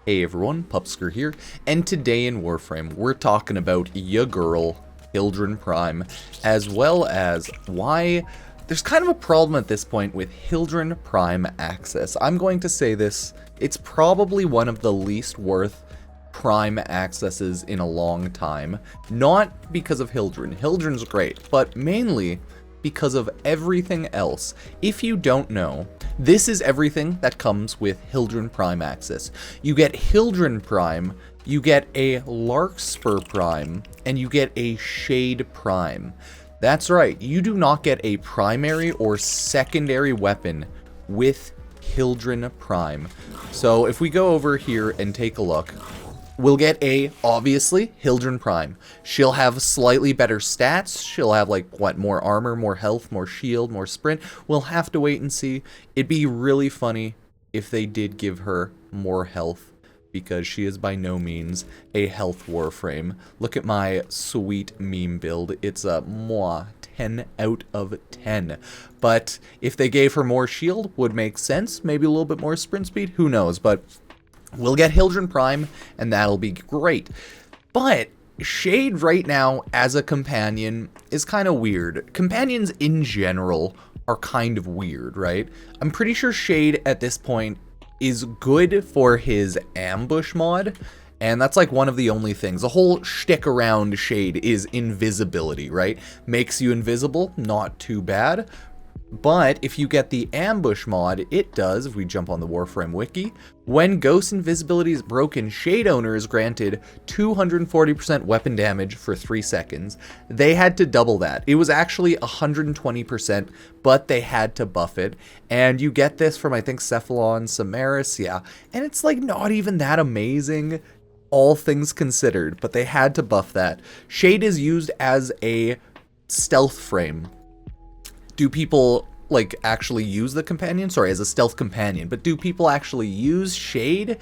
Hey everyone, Pupsker here, and today in Warframe, we're talking about ya girl, Hildryn Prime, as well as why there's kind of a problem at this point with Hildryn Prime access. I'm going to say this, it's probably one of the least worth Prime accesses in a long time. Not because of Hildryn. Hildryn's great, but mainly because of everything else. If you don't know, this is everything that comes with Hildryn Prime access. You get Hildryn Prime, you get a Larkspur Prime, and you get a Shade Prime. That's right, you do not get a primary or secondary weapon with Hildryn Prime. So if we go over here and take a look, we'll get obviously, Hildryn Prime. She'll have slightly better stats. She'll have, more armor, more health, more shield, more sprint. We'll have to wait and see. It'd be really funny if they did give her more health, because she is by no means a health Warframe. Look at my sweet meme build. It's a 10 out of 10. But if they gave her more shield, would make sense. Maybe a little bit more sprint speed. Who knows? But we'll get Hildryn Prime, and that'll be great. But Shade right now as a companion is kind of weird. Companions in general are kind of weird, right? I'm pretty sure Shade at this point is good for his ambush mod, and that's like one of the only things. The whole shtick around Shade is invisibility, right? Makes you invisible, not too bad. But if you get the ambush mod, it does, if we jump on the Warframe wiki, when Ghost Invisibility is broken, Shade owner is granted 240% weapon damage for 3 seconds. They had to double that. It was actually 120%, but they had to buff it. And you get this from, I think, Cephalon, Samaris, yeah. And it's like not even that amazing, all things considered, but they had to buff that. Shade is used as a stealth frame. Do people, actually use the companion? Sorry, as a stealth companion. But do people actually use Shade?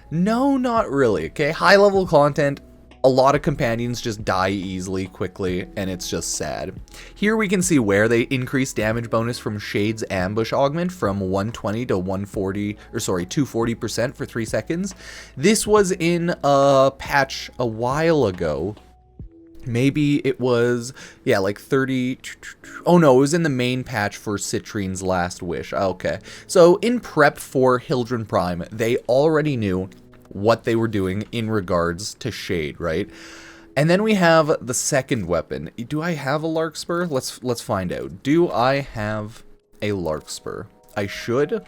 No, not really, okay? High-level content, a lot of companions just die easily, quickly, and it's just sad. Here we can see where they increase damage bonus from Shade's ambush augment from 120 to 240% for 3 seconds. This was in a patch a while ago. Maybe it was, 30, oh no, it was in the main patch for Citrine's Last Wish. Okay, so in prep for Hildryn Prime, they already knew what they were doing in regards to Shade, right? And then we have the second weapon. Do I have a Larkspur? Let's find out. Do I have a Larkspur? I should.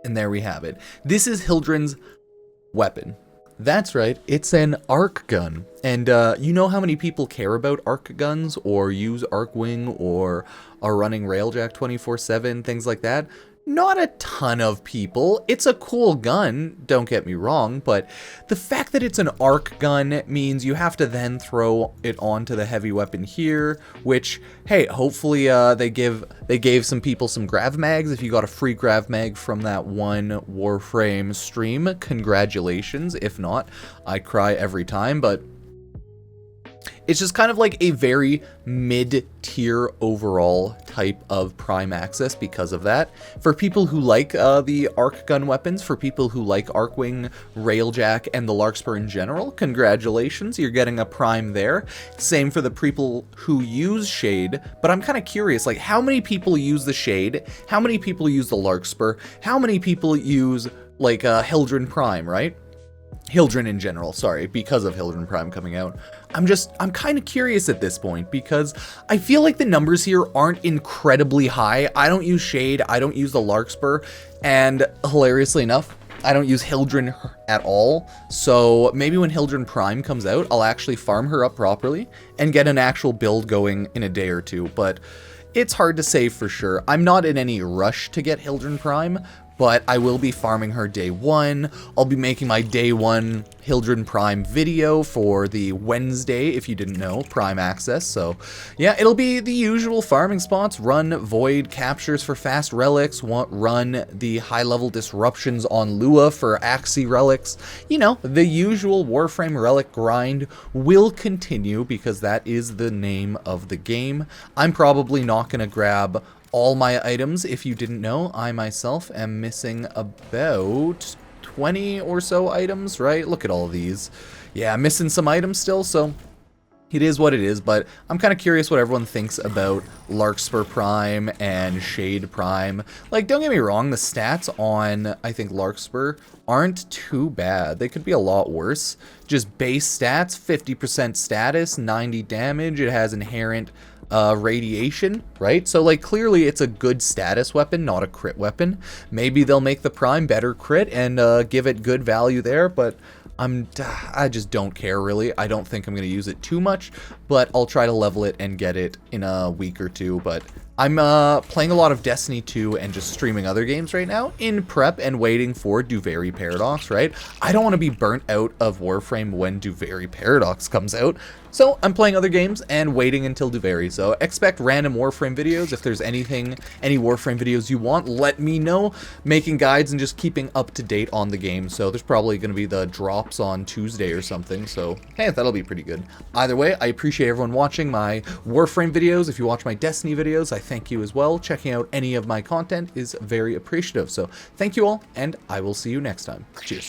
And there we have it. This is Hildryn's weapon. That's right, it's an arc gun. And you know how many people care about arc guns or use Arcwing or are running Railjack 24/7, things like that? Not a ton of people. It's a cool gun, don't get me wrong, but the fact that it's an arc gun means you have to then throw it onto the heavy weapon here, which, hey, hopefully they gave some people some grav mags. If you got a free grav mag from that one Warframe stream, congratulations. If not, I cry every time, but it's just kind of like a very mid-tier overall type of Prime access because of that. For people who like the arc gun weapons, for people who like Arcwing, Railjack, and the Larkspur in general, congratulations, you're getting a Prime there. Same for the people who use Shade, but I'm kind of curious, how many people use the Shade? How many people use the Larkspur? How many people use, Hildryn Prime, right? Hildryn in general, sorry, because of Hildryn Prime coming out. I'm kind of curious at this point, because I feel like the numbers here aren't incredibly high. I don't use Shade, I don't use the Larkspur, and hilariously enough, I don't use Hildryn at all. So maybe when Hildryn Prime comes out, I'll actually farm her up properly and get an actual build going in a day or two, but it's hard to say for sure. I'm not in any rush to get Hildryn Prime, but I will be farming her day one. I'll be making my day one Hildryn Prime video for the Wednesday, if you didn't know, Prime access. So yeah, it'll be the usual farming spots. Run void captures for fast relics, run the high level disruptions on Lua for Axie relics. You know, the usual Warframe relic grind will continue because that is the name of the game. I'm probably not gonna grab all my items. If you didn't know, I myself am missing about 20 or so items, right? Look at all these. Yeah, I'm missing some items still, so it is what it is, but I'm kind of curious what everyone thinks about Larkspur Prime and Shade Prime. Like, don't get me wrong, the stats on, I think, Larkspur aren't too bad. They could be a lot worse. Just base stats, 50% status, 90 damage. It has inherent radiation, right? So, like, clearly it's a good status weapon, not a crit weapon. Maybe they'll make the Prime better crit and give it good value there, but I just don't care, really. I don't think I'm going to use it too much, but I'll try to level it and get it in a week or two. But I'm playing a lot of Destiny 2 and just streaming other games right now in prep and waiting for Duvary Paradox, right? I don't want to be burnt out of Warframe when Duvary Paradox comes out. So I'm playing other games and waiting until Duvary. So expect random Warframe videos. If there's any Warframe videos you want, let me know. Making guides and just keeping up to date on the game. So there's probably going to be the drops on Tuesday or something. So hey, that'll be pretty good. Either way, I appreciate everyone watching my Warframe videos. If you watch my Destiny videos, I thank you as well. Checking out any of my content is very appreciative. So thank you all, and I will see you next time. Cheers.